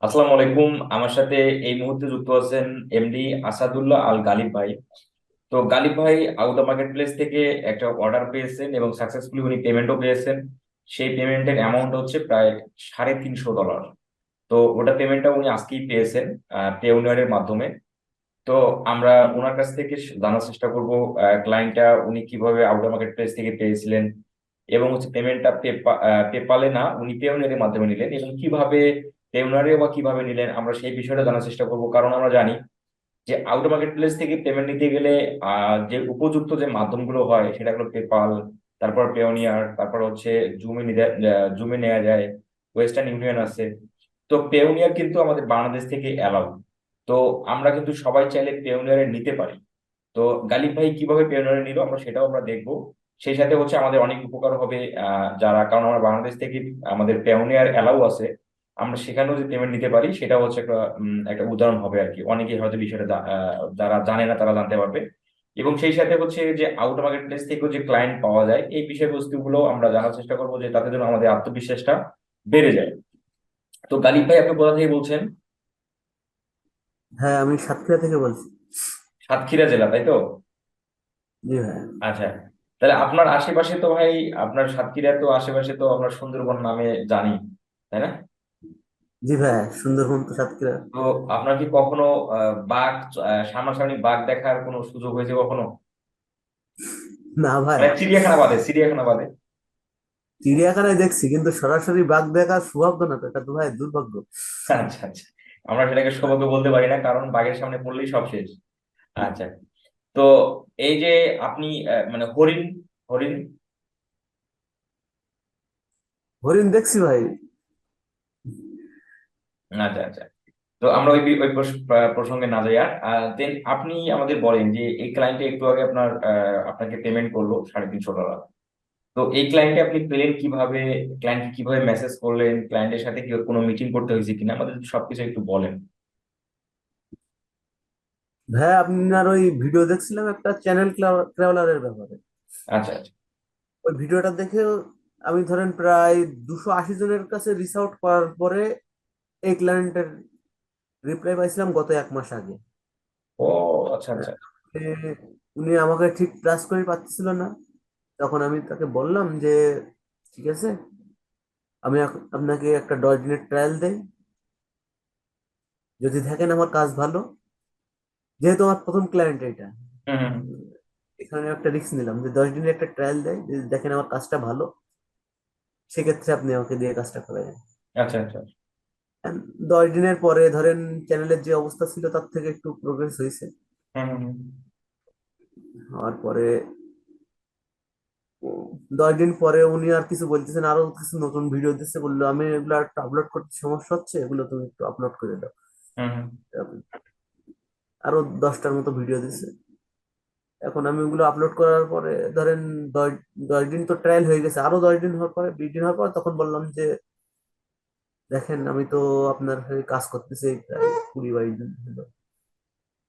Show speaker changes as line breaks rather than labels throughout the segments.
আসসালামু আলাইকুম। আমার সাথে এই মুহূর্তে যুক্ত আছেন এমডি আসাদুল্লাহ আল গালিব ভাই। তো গালিব ভাই আউট মার্কেট প্লেস থেকে একটা অর্ডার পেয়েছেন এবং সাকসেসফুলি উনি পেমেন্টও পেয়েছেন। সেই পেমেন্টের অ্যামাউন্ট হচ্ছে প্রায় $350। তো ওটা পেমেন্টটা উনি আজকেই পেয়েছেন পেওনিয়ারের মাধ্যমে। তো আমরা ওনার কাছ থেকে জানার চেষ্টা করব ক্লায়েন্টটা উনি কিভাবে আউট মার্কেট প্লেস থেকে পেয়েছিলেন, এবং হচ্ছে পেমেন্টটা পেপালে না উনি পেওনিয়ারের মাধ্যমে নিলেন, এবং কিভাবে পেওনিয়ারে বা কিভাবে নিলেন আমরা সেই বিষয়টা জানার চেষ্টা করব। কারণ আমরা জানি যে আউট মার্কেট প্লেস থেকে পেমেন্ট নিতে গেলে যে উপযুক্ত যে মাধ্যমগুলো হয় সেটা হলো পেপাল, তারপর পেওনিয়ার, তারপর হচ্ছে জুমে নেওয়া যায়, ওয়েস্টার্ন ইউনিয়ন আছে। তো পেওনিয়ার কিন্তু আমাদের বাংলাদেশ থেকে অ্যালাউ। তো আমরা কিন্তু সবাই চাইলে পেওনিয়ারে নিতে পারি। তো গালিব ভাই কিভাবে পেওনিয়ারে নিল আমরা সেটাও আমরা দেখবো। সেই সাথে হচ্ছে আমাদের অনেক উপকার হবে যারা, কারণ আমরা বাংলাদেশ থেকে আমাদের পেওনিয়ার অ্যালাউ আছে, আমরা সেখানেও যে পেমেন্ট নিতে পারি সেটা হচ্ছে একটা উদাহরণ হবে আর কি। অনেকেই হয়তো বিষয়টা যারা জানে না তারা জানতে পারবে। এবং সেই সাথে হচ্ছে যে আউট মার্কেট প্লেস থেকেও যে ক্লায়েন্ট পাওয়া যায় এই বিষয়বস্তুগুলো আমরা জানার চেষ্টা করবো, যে তাদের জন্য আমাদের আত্মবিশ্বাসটা বেড়ে যায়। তো গালিব ভাই আপনি কোথা থেকে বলছেন?
হ্যাঁ, আমি সাতক্ষীরা থেকে বলছি।
সাতক্ষীরা জেলা, তাই তো?
জি ভাই।
আচ্ছা। তাহলে আপনার আশেপাশে তো ভাই, আপনার সাতক্ষীরা তো আশেপাশে তো আমরা সুন্দরবন নামে জানি, তাই না?
জি ভাই, সুন্দরবন তো সাতক্ষীরা।
তো আপনার কি কখনো বাঘ, সামনাসামনি বাঘ দেখার কোনো সুযোগ হয়েছে কখনো?
না ভাই,
মানে চিড়িয়াখানা বাদে, চিড়িয়াখানা বাদে।
চিড়িয়াখানায় দেখছি কিন্তু সরাসরি বাঘ দেখার সৌভাগ্য না তো, এটা তো ভাই দুর্ভাগ্য।
আচ্ছা আচ্ছা। আমরা সেটাকে সৌভাগ্য বলতে পারি না, কারণ বাঘের সামনে পড়লেই সব শেষ। আচ্ছা। তো এই যে আপনি মানে হরিণ, হরিণ।
হরিণ দেখছি ভাই।
আচ্ছা আচ্ছা। তো আমরা ওই প্রসঙ্গে না যাই। আর দেন আপনি আমাদের বলেন যে এই ক্লায়েন্টে একটু আগে আপনাকে পেমেন্ট করলো $350। তো এই ক্লায়েন্টে আপনি পেলেন কিভাবে? ক্লায়েন্টকে কিভাবে মেসেজ করলেন? ক্লায়েন্টের সাথে কি কোনো মিটিং করতে হয়েছে কিনা আমাদের সবকিছু একটু বলেন।
ভাই আপনার ওই ভিডিও দেখছিলাম একটা চ্যানেল ট্রাভেলারের ব্যাপারে।
আচ্ছা আচ্ছা।
ওই ভিডিওটা দেখে আমি ধরেন প্রায় 280 জনের কাছে রিচ আউট করার পরে এই ক্লায়েন্টের রিপ্লাই পাইছিলাম গত 1 মাস আগে।
ও আচ্ছা আচ্ছা।
এ, উনি আমাকে ঠিক ট্রাস্ট করে পাচ্ছিল না। তখন আমি তাকে বললাম যে ঠিক আছে, আমি আপনাকে একটা 10 দিনের ট্রায়াল দেই। যদি দেখেন আমার কাজ ভালো, যেহেতু আমার প্রথম ক্লায়েন্ট এটা,
হুম হুম।
উম, এখানে একটা রিস্ক নিলাম যে 10 দিনের একটা ট্রায়াল দেয়, যদি দেখেন আমার কাজটা ভালো, সেক্ষেত্রে আপনি আমাকে দিয়ে কাজটা করাবেন।
আচ্ছা আচ্ছা।
10 দিনের পরে ধরেন চ্যানেলের যে অবস্থা ছিল তার থেকে একটু প্রোগ্রেস হয়েছে।
হুম হুম হুম।
হওয়ার পরে 10 দিন পরে উনি আর কিছু বলতেছেন, আরো কিছু নতুন ভিডিও দিচ্ছে, বললো আমি এগুলো একটু আপলোড করতে সমস্যা হচ্ছে, এগুলো তুমি একটু আপলোড করে দাও।
হুম হুম।
আরো 10টার মতো ভিডিও দিচ্ছে। এখন আমি ওগুলো আপলোড করার পরে ধরেন দশ 10 দিন তো ট্রায়াল হয়ে গেছে, আরো 10 দিন হওয়ার পরে 20 দিন হওয়ার পর তখন বললাম যে দেখেন আমি তো আপনার হয়ে কাজ করতেছি প্রায় 20-22 দিন হলো,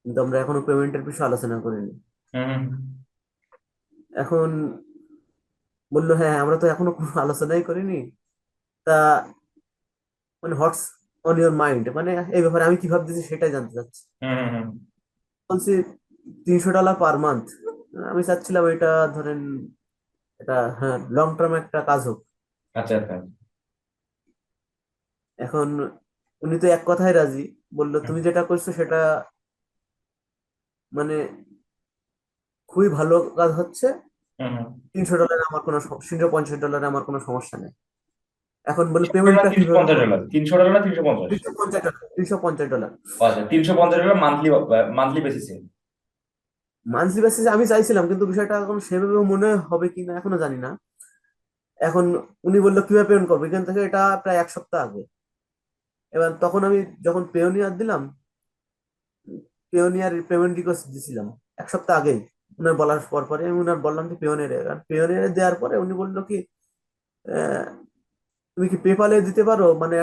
কিন্তু আমরা এখনো পেমেন্টের বিষয়ে আলোচনা করিনি।
হুম হুম।
এখন বললো হ্যাঁ, আমরা তো এখনো কোনো আলোচনাই করিনি। তা মানে হোয়াটস অন ইউর মাইন্ড, মানে এই ব্যাপারে আমি কি ভাবতেছি সেটাই জানতে চাচ্ছি।
হুম হুম হুম।
বলছি $300 পার মান্থ। আমি চাচ্ছিলাম এটা ধরেন এটা, হ্যাঁ, লং টার্ম একটা কাজ হোক।
আচ্ছা আচ্ছা।
এখন উনি তো এক কথায় রাজি, বললো
হুম
তুমি যেটা করছো সেটা মানে খুবই ভালো কাজ হচ্ছে।
হুম হুম।
$300 আমার কোনো $350 আমার কোনো সমস্যা নেই। এখন বলে
$300
পেমেন্টটা কিভাবে করবো?
$350, $300 350।
350 $350।
আচ্ছা, $350 মান্থলি, মান্থলি বেসিসে।
মান্থলি বেসিসে আমি চাইছিলাম, কিন্তু বিষয়টা এখন সেভাবে মনে হবে কিনা এখনো জানি না। এখন উনি বললো কিভাবে পেমেন্ট করবো, এখান থেকে এটা প্রায় 1 সপ্তাহ আগে। এবার তখন আমি যখন পেওনিয়ার দিলাম, পেওনিয়ার পেমেন্ট রিকোয়েস্ট দিছিলাম 1 সপ্তাহ আগেই। উনার বলার পর পরে আমি উনার বললাম যে পেওনিয়ারে, পেওনিয়ারে দেওয়ার পরে উনি বললো কি আহ, তুমি কি পেপালে দিতে পারো, মানে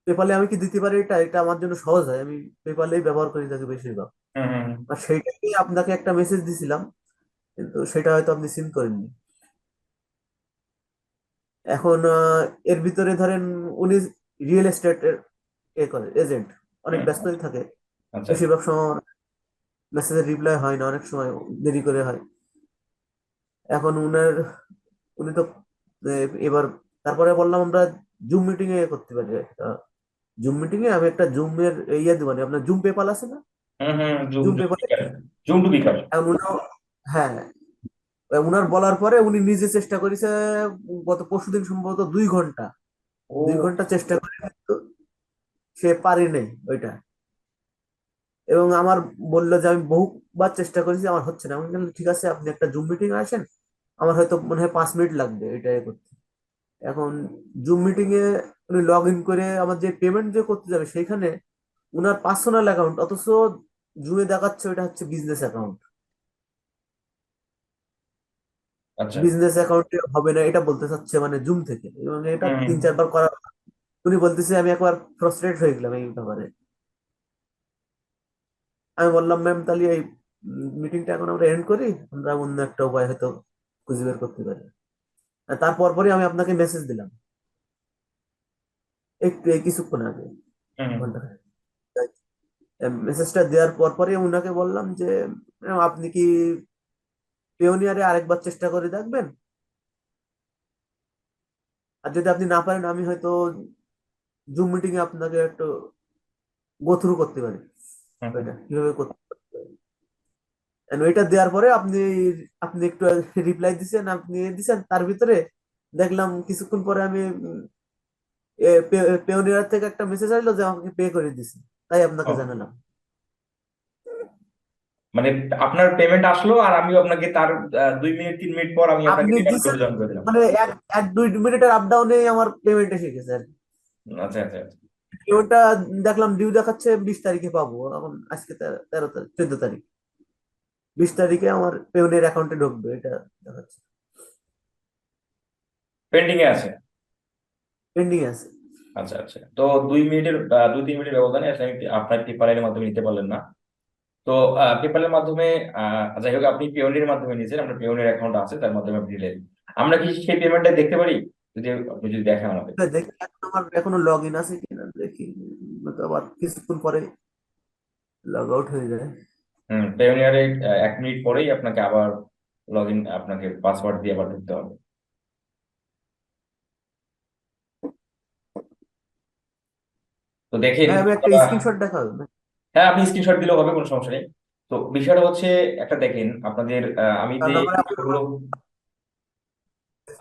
পেপালে আমি কি দিতে পারি, এটা এটা আমার জন্য সহজ হয়, আমি পেপালেই ব্যবহার করি তাকে বেশিরভাগ।
হুম হুম হুম।
আর সেইটাকে আপনাকে একটা মেসেজ দিছিলাম, কিন্তু সেটা হয়তো আপনি সিন করেননি। এখন এর ভিতরে ধরেন উনি রিয়েল এস্টেটের এ করে এজেন্ট, অনেক
হুম।
ব্যস্তই থাকে।
আচ্ছা।
বেশিরভাগ সময় মেসেজের রিপ্লাই হয় না, অনেক সময় দেরি করে হয়। এখন উনি তো এবার, তারপরে বললাম আমরা জুম মিটিং এ করতে পারি। জুম মিটিং এ আমি একটা জুমের ইয়ে দিব, মানে আপনার জুম পেপাল আছে না,
হুম হুম, জুম
জুম
জুম
পেপালে।
বিকাশ, জুম টু বিকাশ।
এখন হ্যাঁ, উনার বলার পরে উনি নিজে চেষ্টা করেছে, গত পরশুদিন সম্ভবত 2 ঘন্টা, দুই
ও
ঘন্টা চেষ্টা করে কিন্তু সে পারে নাই ওইটা। এবং আমার বললো যে আমি বহুবার চেষ্টা করেছি, আমার হচ্ছে না। আমি বললাম, ঠিক আছে আপনি একটা জুম মিটিং আসেন, আমার হয়তো মনে হয় 5 মিনিট লাগবে এটা এ করতে। এখন জুম মিটিং এ উনি লগ ইন করে আমার যে পেমেন্ট যে করতে যাবে সেইখানে উনার পার্সোনাল অ্যাকাউন্ট, অথচ জুমে দেখাচ্ছে ওটা হচ্ছে বিজনেস অ্যাকাউন্ট।
আচ্ছা।
বিজনেস অ্যাকাউন্টে হবে না এটা বলতে চাচ্ছে, মানে জুম থেকে। এবং এটা
হুম
3-4 বার করা, উনি বলতেছে, আমি একবার ফ্রাস্ট্রেট হয়ে গেলাম এই ব্যাপারে। আমি বললাম ম্যাম তাহলে এই মিটিংটা এখন আমরা এন্ড করি, আমরা অন্য একটা উপায় হয়তো খুঁজে বের করতে পারি। আর তারপর পরে আমি আপনাকে মেসেজ দিলাম একটু এই কিছুক্ষণ আগে,
হুম হুম।
ঘন্টা মেসেজটা দেওয়ার পর পরে উনাকে বললাম যে "ম্যাম, আপনি কি পিওনিয়ারে আরেকবার চেষ্টা করে দেখবেন, আর যদি আপনি না পারেন আমি হয়তো জুম মিটিং এ আপনাকে একটু গো থ্রু করতে পারি
হুম, হুম।
ওইটা কিভাবে করতে পারি"। And ওইটা দেওয়ার পরে আপনি আপনি একটু রিপ্লাই দিছেন, আপনি দিছেন, তার ভিতরে দেখলাম কিছুক্ষণ পরে আমি পেওনিয়ার থেকে একটা মেসেজ আসলো যে আমাকে পে করে দিছে, তাই আপনাকে
ও,
জানালাম।
মানে আপনার পেমেন্ট আসলো আর আমি আপনাকে তার 2 মিনিট 3 মিনিট পর আমি আপনাকে
আপনি
পেমেন্ট
দিছেন,
করে জয়েন করে দিলাম।
মানে এক এক 2 মিনিটের আপ ডাউনে আমার পেমেন্ট এসে গেছে আর কি।
আচ্ছা আচ্ছা আচ্ছা।
পেমেন্টটা দেখলাম ডিউ দেখাচ্ছে 20 তারিখে পাবো, এখন আজকে 13 তারিখ, 14 তারিখ, 20 তারিখে আমার পেওনের অ্যাকাউন্টে ঢুকবে এটা দেখাচ্ছে।
পেন্ডিং এ আছে।
পেন্ডিং আছে।
আচ্ছা আচ্ছা, তো 2 মিনিটের 2-3 মিনিটের ব্যবধানে আসলে আমি আপনার পেপারের মাধ্যমে নিতে পারলেন না। তো পেপালের মাধ্যমে যাই হোক, আপনি পেওনির মাধ্যমে নিয়েছেন, আপনার পেওনির অ্যাকাউন্ট আছে, তার মাধ্যমে আপনি নিলেন। আমরা কি সেই পেমেন্টটা দেখতে পারি? যদি আপনি যদি দেখেন আমাদের।
দেখি এখন আমার এখনো লগ ইন আছে কিনা দেখি, নয়তো আবার কিছুক্ষণ পরে লগ আউট হয়ে যায়।
পেওনিয়ারে 1 মিনিট পরেই আপনাকে আবার লগ ইন, আপনাকে পাসওয়ার্ড দিয়ে আবার ঢুকতে হবে। তো দেখেন।
ভাই আমি একটা স্ক্রিনশট দেখাবো না?
হ্যাঁ, আপনি স্ক্রিনশট দিলেও হবে, কোনো সমস্যা নেই। তো বিষয়টা হচ্ছে, একটা দেখেন আপনাদের আমি যে
কারণ আমার
ভিডিওগুলো,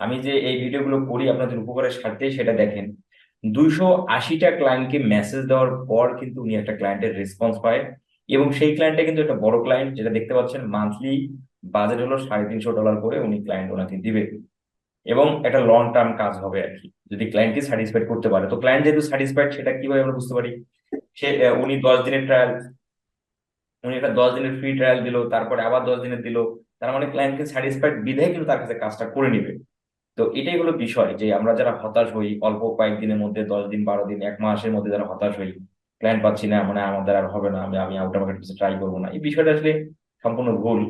আমি যে এই ভিডিওগুলো করি আপনাদের উপকারের স্বার্থে, সেটা দেখেন। 280টা ক্লায়েন্টকে মেসেজ দেওয়ার পর কিন্তু উনি একটা ক্লায়েন্টের রেসপন্স পায়। এবং সেই ক্লায়েন্টটা কিন্তু একটা বড় ক্লায়েন্ট, যেটা দেখতে পাচ্ছেন মান্থলি বাজেট হলো $350 করে উনি ক্লায়েন্ট ওনাকে দিবে। এবং একটা লং টার্ম কাজ হবে আর কি, যদি ক্লায়েন্টকে স্যাটিসফাইড করতে পারে। তো ক্লায়েন্ট যেহেতু স্যাটিসফাইড, সেটা কিভাবে আমরা বুঝতে পারি? সে উনি 10 দিনের ট্রায়াল, উনি একটা 10 দিনের ফ্রি ট্রায়াল দিল, তারপরে আবার 10 দিনের দিল। তার মানে ক্লায়েন্টকে স্যাটিসফাইড বিধায় কিন্তু তার কাছে কাজটা করে নিবে। তো এটাই হলো বিষয়, যে আমরা যারা হতাশ হই অল্প কয়েকদিনের মধ্যে, 10 দিন 12 দিন 1 মাসের মধ্যে যারা হতাশ হই, ক্লায়েন্ট পাচ্ছি না, মানে আমাদের আর হবে না, আমি আমি আউট মার্কেট কিছু ট্রাই করবো না, এই বিষয়টা আসলে সম্পূর্ণ ভুল।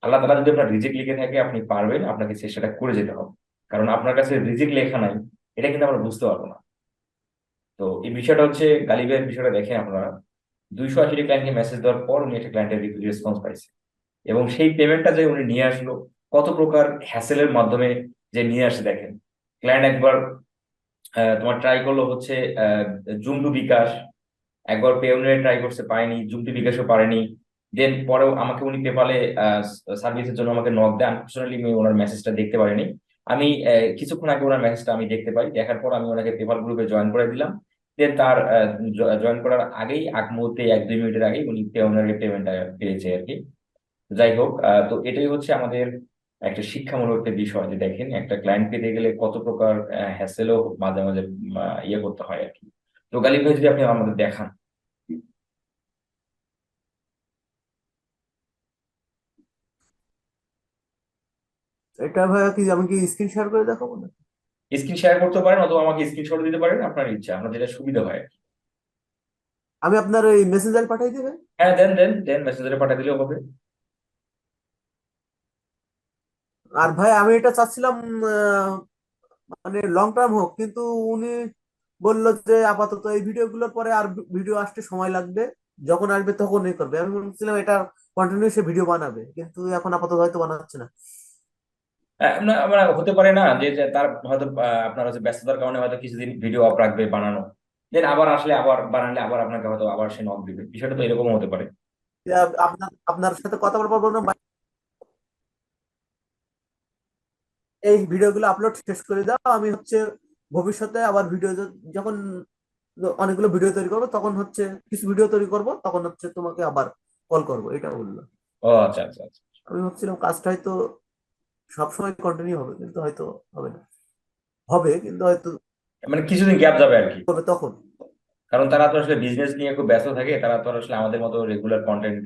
আল্লাহ তালা যদি আপনার রিজিক লিখে থাকে, আপনি পারবেন, আপনাকে চেষ্টাটা করে যেতে হবে। কারণ আপনার কাছে রিজিক লেখা নাই, এটা কিন্তু আমরা বুঝতে পারবো না। তো এই বিষয়টা হচ্ছে, গালিবের বিষয়টা দেখেন আপনারা। 280টি ক্লায়েন্টকে মেসেজ দেওয়ার পর উনি একটা ক্লায়েন্টের রেসপন্স পাইছে। এবং সেই পেমেন্টটা যে উনি নিয়ে আসলো, কত প্রকার হ্যাসেলের মাধ্যমে যে নিয়ে আসে দেখেন। ক্লায়েন্ট একবার তোমার ট্রাই করলো হচ্ছে জুম টু বিকাশ, একবার পেওনিয়ারে ট্রাই করতে পারেনি, জুম টু বিকাশও পারেনি। দেন পরেও আমাকে উনি পেপালে সার্ভিসের জন্য আমাকে নক দেন, আনফরচুনেটলি আমি ওনার মেসেজটা দেখতে পারিনি। আমি কিছুক্ষণ আগে ওনার মেসেজটা আমি দেখতে পাই, দেখার পর আমি ওনাকে পেপাল গ্রুপে জয়েন করে দিলাম। দেন তার জয়েন করার আগেই, এক মুহূর্তে 1-2 মিনিটের আগেই উনি পেওনিয়ারের পেমেন্টটা পেয়েছে আর কি। যাই হোক, তো এটাই হচ্ছে আমাদের একটা শিক্ষামূলক একটা বিষয়, যে দেখেন একটা ক্লায়েন্ট পেতে গেলে কত প্রকার হ্যাসেলও মাঝে মাঝে ইয়ে করতে হয় আর কি। তো গালিব ভাই, যদি আপনি আমাদের দেখান।
এটা ভাই কি আমি কি স্ক্রিন শেয়ার করে দেখাবো না?
স্ক্রিন শেয়ার করতে পারেন, অথবা আমাকে স্ক্রিনশট দিতে পারেন, আপনার ইচ্ছা, আপনার যেটা সুবিধা হয় আর কি।
আমি আপনার ওই মেসেঞ্জার পাঠাই দেবে।
হ্যাঁ, দেন দেন দেন, মেসেঞ্জারে পাঠিয়ে দিলেও হবে।
আর ভাই আমি এটা চাচ্ছিলাম, আহ, মানে লং টার্ম হোক, কিন্তু উনি বললো যে আপাতত এই ভিডিওগুলোর পরে আর ভিডিও আসতে সময় লাগবে, যখন আসবে তখন এই করবে। আমি বলছিলাম এটা কন্টিনিউ সে ভিডিও বানাবে, কিন্তু এখন আপাতত হয়তো বানাচ্ছে না।
আমরা হতে পারে না যে যে তার হয়তো আপনার হচ্ছে ব্যস্ততার কারণে হয়তো কিছুদিন ভিডিও অফ রাখবে বানানো, দেন আবার আসলে আবার বানালে আবার আপনাকে হয়তো আবার সে নক দিবে, বিষয়টা তো এরকম হতে পারে।
আপনার আপনার সাথে কথা বলবো, বললাম ভাই, এই ভিডিওগুলো আপলোড শেষ করে দাও, আমি হচ্ছে ভবিষ্যতে আবার ভিডিও যখন অনেকগুলো ভিডিও তৈরি করবো, তখন হচ্ছে কিছু ভিডিও তৈরি করব, তখন হচ্ছে তোমাকে আবার কল করবো, এটা বললো।
ও আচ্ছা আচ্ছা আচ্ছা।
আমি ভাবছিলাম কাজটা হয়তো সবসময় কন্টিনিউ হবে, কিন্তু হয়তো হবে না। হবে কিন্তু হয়তো
মানে কিছুদিন গ্যাপ যাবে আর কি।
করবে তখন।
কারণ তারা তো আসলে বিজনেস নিয়ে খুব ব্যস্ত থাকে, তারা তো আর আসলে আমাদের মতো রেগুলার কন্টেন্ট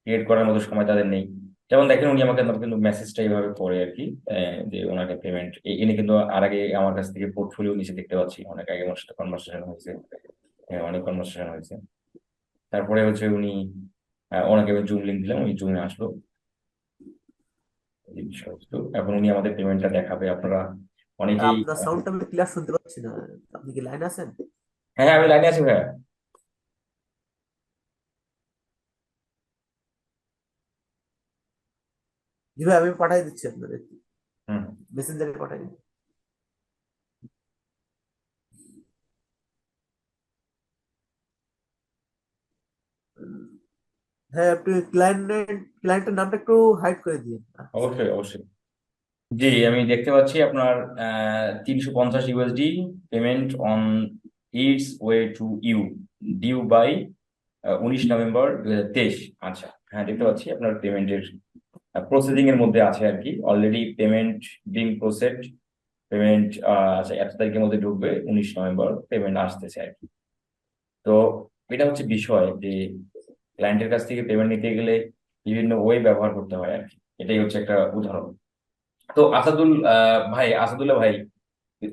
ক্রিয়েট করার মতো সময় তাদের নেই। যেমন দেখেন উনি আমাকে কিন্তু মেসেজটা এইভাবে করে আর কি, যে ওনাকে পেমেন্ট, ইনি কিন্তু আর আগে আমার কাছ থেকে পোর্টফোলিও নিচে দেখতে পাচ্ছি, অনেক আগে আমার সাথে কনভার্সেশন হয়েছে। হ্যাঁ, অনেক কনভার্সেশন হয়েছে। তারপরে হচ্ছে উনি ওনাকে আমি জুম লিঙ্ক দিলাম, উনি জুমে আসলো। এই বিষয়বস্তু এখন উনি আমাদের পেমেন্টটা দেখাবে, আপনারা অনেকেই।
আপনার সাউন্ডটা আমি ক্লিয়ার শুনতে পাচ্ছি না, আপনি কি লাইন আছেন?
হ্যাঁ হ্যাঁ, আমি লাইনে আছি ভাইয়া।
জি ভাই, আমি পাঠিয়ে দিচ্ছি আপনাদের,
হুম।
মেসেঞ্জারে পাঠিয়ে দিচ্ছি। হ্যাঁ, আপনি ক্লায়েন্টের নামটা একটু হাইড করে দিন।
অবশ্যই অবশ্যই। জি, আমি দেখতে পাচ্ছি আপনার 350 USD payment on its way to you, due by 19 November 2023। আচ্ছা হ্যাঁ, দেখতে পাচ্ছি আপনার পেমেন্টের প্রসেসিং এর মধ্যে আছে আর কি, already payment being processed. Payment আচ্ছা এত তারিখের মধ্যে ঢুকবে, 19 নভেম্বর পেমেন্ট আসতেছে আর কি। তো এটা হচ্ছে বিষয় যে ক্লায়েন্টের কাছ থেকে পেমেন্ট নিতে গেলে বিভিন্ন ওয়ে ব্যবহার করতে হয় আর কি, এটাই হচ্ছে একটা উদাহরণ। তো ভাই, আসাদুল্লাহ ভাই,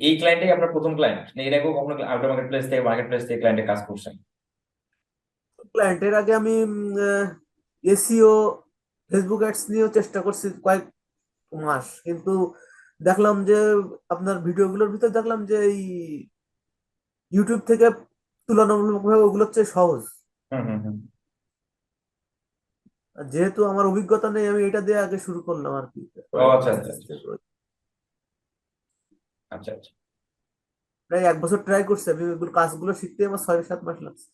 এই ক্লায়েন্টই আপনার প্রথম ক্লায়েন্ট না এর আগেও কখনো আউটার মার্কেট প্লেস থেকে ক্লায়েন্টে কাজ করছেন?
ক্লায়েন্টের আগে আমি এসইও, ফেসবুক অ্যাডস নিয়েও চেষ্টা করছি কয়েক মাস, কিন্তু দেখলাম যে আপনার ভিডিওগুলোর ভিতর দেখলাম যে এই ইউটিউব থেকে তুলনামূলকভাবে ওগুলো হচ্ছে সহজ।
হুম হুম হুম।
আর যেহেতু আমার অভিজ্ঞতা নেই, আমি এটা দিয়ে আগে শুরু করলাম আর কি,
ও
তারপরে
আচ্ছা
আস্তে
আচ্ছা আচ্ছা
আস্তে
আচ্ছা আচ্ছা।
প্রায় 1 বছর ট্রাই করছি আমি, ওইগুলো কাজগুলো শিখতে আমার 6-7 মাস লাগছে।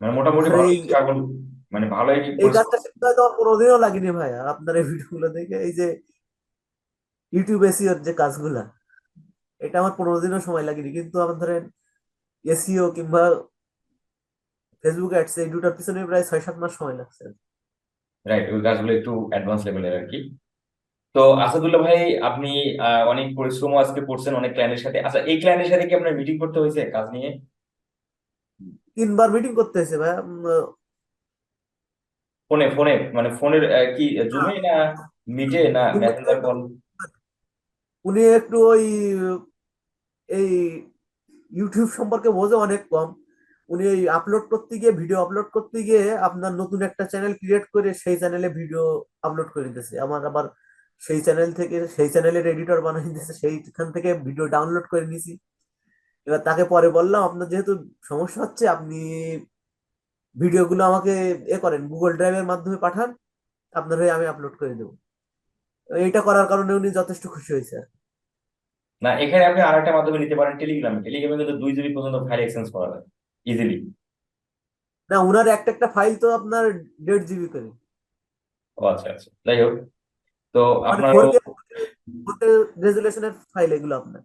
মানে মোটামুটি
আর
ভালোই
এই
স্ট্রাগল, মানে ভালোই
এই
পরিশ্রম।
কাজটা শিখতে হয়তো আমার 15 দিনও লাগেনি ভাইয়া, আপনার এই ভিডিওগুলো দেখে। এই যে ইউটিউব এসিওর যে কাজগুলা, এটা আমার 15 দিনও সময় লাগেনি, কিন্তু আমার ধরেন এসইও কিংবা ফেসবুক অ্যাডস এই দুটার পিছনে প্রায় 6-7 মাস সময় লাগছে।
রাইট, ওই কাজগুলো একটু অ্যাডভান্স লেভেলের আর কি। তো আসাদুল্লাহ ভাই, আপনি অনেক পরিশ্রম আজকে করছেন অনেক ক্লায়েন্টের সাথে। আচ্ছা, এই ক্লায়েন্টের সাথে কি আপনার মিটিং করতে হয়েছে কাজ নিয়ে?
3বার মিটিং করতে হয়েছে ভাইয়া।
ফোনে ফোনে মানে ফোনের কি জুমে না মিটে না
কিন্তু
মেসেঞ্জার কল?
উনি একটু ওই এই ইউটিউব সম্পর্কে বোঝে অনেক কম। উনি এই আপলোড করতে গিয়ে, ভিডিও আপলোড করতে গিয়ে আপনার নতুন একটা চ্যানেল ক্রিয়েট করে সেই চ্যানেলে ভিডিও আপলোড করে দিতেছে, আমার আবার সেই চ্যানেল থেকে সেই চ্যানেলের এডিটর বানিয়ে দিতেছে, সেইখান থেকে ভিডিও ডাউনলোড করে নিছি। এবার তাকে পরে বললাম আপনার যেহেতু সমস্যা হচ্ছে, আপনি ভিডিওগুলো আমাকে করেন, গুগল ড্রাইভের মাধ্যমে পাঠান, আপনার হয়ে আমি আপলোড করে দেবো। এইটা করার কারণে উনি যথেষ্ট খুশি হয়েছে আর কি।
না, এখানে আপনি আরেকটা মাধ্যমে নিতে পারেন, টেলিগ্রামে। টেলিগ্রামে কিন্তু 2 GB পর্যন্ত ফাইল এক্সচেঞ্জ করা যায় ইজিলি।
না, উনার একটা একটা ফাইল তো আপনার 1.5 জিবি করে,
ও আচ্ছা আচ্ছা, যাই হোক। তো
মানে
আপনারও।
4K রেজুলেশনের ফাইল এগুলো আপনার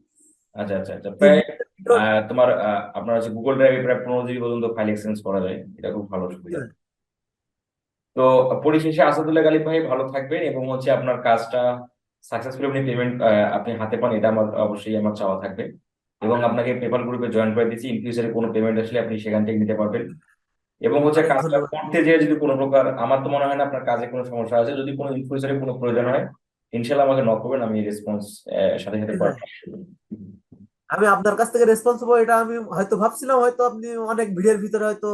আচ্ছা আচ্ছা আচ্ছা,
তিন
প্রায়
ভিডিও।
তোমার আপনার হচ্ছে গুগল ড্রাইভে প্রায় 15 GB পর্যন্ত ফাইল এক্সচেঞ্জ করা যায়, এটা খুব ভালো সুবিধা। তো পরিশেষে আসাদুল্লাহ গালিব ভাই, ভালো থাকবেন এবং হচ্ছে আপনার কাজটা সাকসেসফুলি আপনি পেমেন্ট আপনি হাতে পান, এটা আমার অবশ্যই আমার চাওয়া থাকবে। এবং আপনাকে পেপাল গ্রুপে জয়েন করে দিচ্ছি, ইন ফিউচারে কোনো পেমেন্ট আসলে আপনি সেখান থেকে নিতে পারবেন। এবং হচ্ছে
অনেক
কাজটা
ধন্যবাদ।
করতে যেয়ে যদি কোনো প্রকার, আমার তো মনে হয় না আপনার কাজে কোনো সমস্যা আছে, যদি কোনো ইন ফিউচারে কোনো প্রয়োজন হয় ইনশাল্লাহ আমাকে নক করবেন, আমি রেসপন্স সাথে সাথে
জি ভাই,
করার।
আমি আপনার কাছ থেকে রেসপন্স পাবো এটা আমি হয়তো ভাবছিলাম, হয়তো আপনি অনেক ভিড়ের ভিতরে হয়তো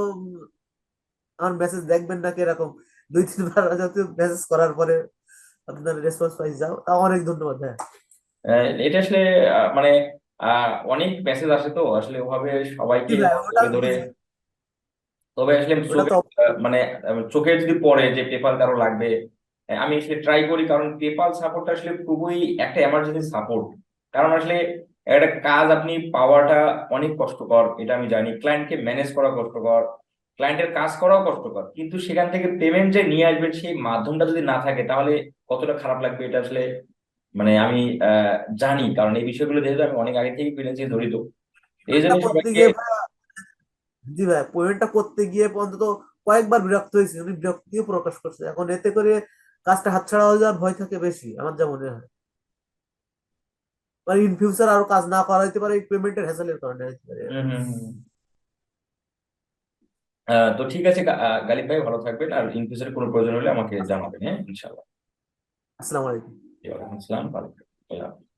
আমার মেসেজ দেখবেন না কিরকম, 2-3 বার হয়তো মেসেজ করার পরে আপনার রেসপন্স পাই যাও, তা অনেক ধন্যবাদ। হ্যাঁ,
এটা আসলে মানে অনেক মেসেজ আসে তো আসলে ওভাবে
জি
সবাইকে
ভাই, ওটা
ধরে
আমি
ধরে,
বুঝি।
তবে আসলে
ওটা
চোখে
তো
মানে চোখে যদি পড়ে যে পেপাল কারো লাগবে, আমি আসলে ট্রাই করি, কারণ পেপাল সাপোর্টটা আসলে খুবই একটা এমার্জেন্সি সাপোর্ট। কারণ আসলে একটা কাজ আপনি পাওয়াটা অনেক কষ্টকর, এটা আমি জানি। ক্লায়েন্টকে ম্যানেজ করা কষ্টকর, ক্লায়েন্টের কাজ করাও কষ্টকর, কিন্তু সেখান থেকে পেমেন্ট যে নিয়ে আসবেন সেই মাধ্যমটা যদি না থাকে তাহলে কতটা খারাপ লাগবে এটা আসলে মানে আমি জানি, কারণ এই বিষয়গুলো যেহেতু আমি অনেক আগে থেকে ফ্রিল্যান্সিং জড়িত, এই
এটা
জন্য
করতে
সবাইকে।
গিয়ে জি ভাই, পেমেন্টটা করতে গিয়ে অন্তত কয়েকবার বিরক্ত হয়েছে, উনি বিরক্তিও প্রকাশ করছে। এখন এতে করে কাজটা হাতছাড়া হয়ে যাওয়ার ভয় থাকে বেশি, আমার যা মনে হয়। মানে ইন ফিউচার আরো কাজ না করা হইতে পারে এই পেমেন্টের হ্যাসেলের কারণে হইতে পারে।
হম হম হম। তো ঠিক আছে, গালিব ভাই ভালো থাকবেন, আর ইন ফিউচারে কোনো প্রয়োজন হলে আমাকে জানাবেন, হ্যাঁ ইনশাল্লাহ।
আসসালামু আলাইকুম।
ওয়ালাইকুম আসসালাম, ভালো থাকবেন।